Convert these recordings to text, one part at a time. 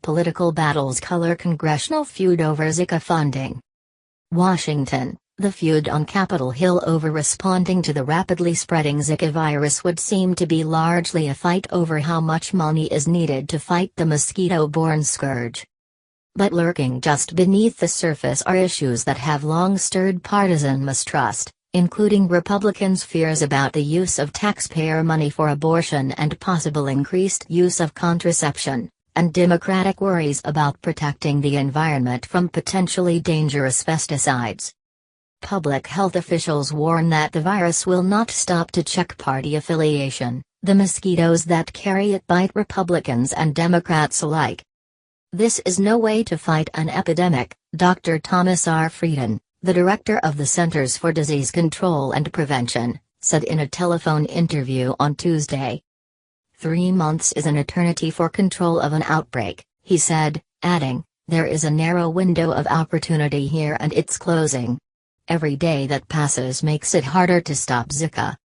political battles color congressional feud over Zika funding. Washington, the feud on Capitol Hill over responding to the rapidly spreading Zika virus would seem to be largely a fight over how much money is needed to fight the mosquito-borne scourge. But lurking just beneath the surface are issues that have long stirred partisan mistrust, including Republicans' fears about the use of taxpayer money for abortion and possible increased use of contraception, and Democratic worries about protecting the environment from potentially dangerous pesticides. Public health officials warn that the virus will not stop to check party affiliation. The mosquitoes that carry it bite Republicans and Democrats alike. This is no way to fight an epidemic, Dr. Thomas R. Frieden, the director of the Centers for Disease Control and Prevention, said in a telephone interview on Tuesday. 3 months is an eternity for control of an outbreak, he said, adding, there is a narrow window of opportunity here and it's closing. Every day that passes makes it harder to stop Zika.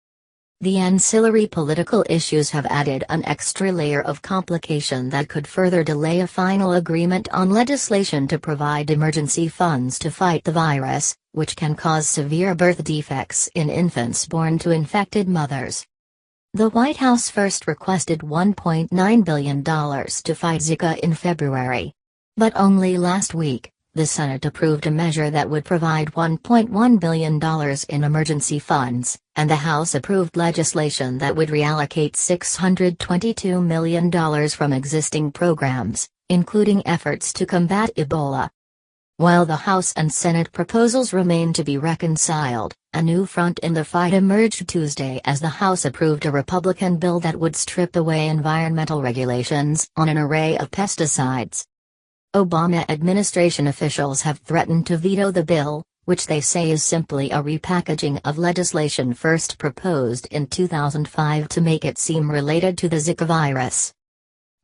The ancillary political issues have added an extra layer of complication that could further delay a final agreement on legislation to provide emergency funds to fight the virus, which can cause severe birth defects in infants born to infected mothers. The White House first requested $1.9 billion to fight Zika in February. But only last week, the Senate approved a measure that would provide $1.1 billion in emergency funds, and the House approved legislation that would reallocate $622 million from existing programs, including efforts to combat Ebola. While the House and Senate proposals remain to be reconciled, a new front in the fight emerged Tuesday as the House approved a Republican bill that would strip away environmental regulations on an array of pesticides. Obama administration officials have threatened to veto the bill, which they say is simply a repackaging of legislation first proposed in 2005 to make it seem related to the Zika virus.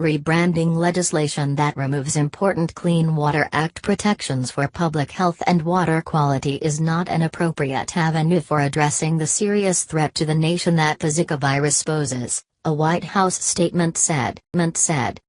Rebranding legislation that removes important Clean Water Act protections for public health and water quality is not an appropriate avenue for addressing the serious threat to the nation that the Zika virus poses, a White House statement said.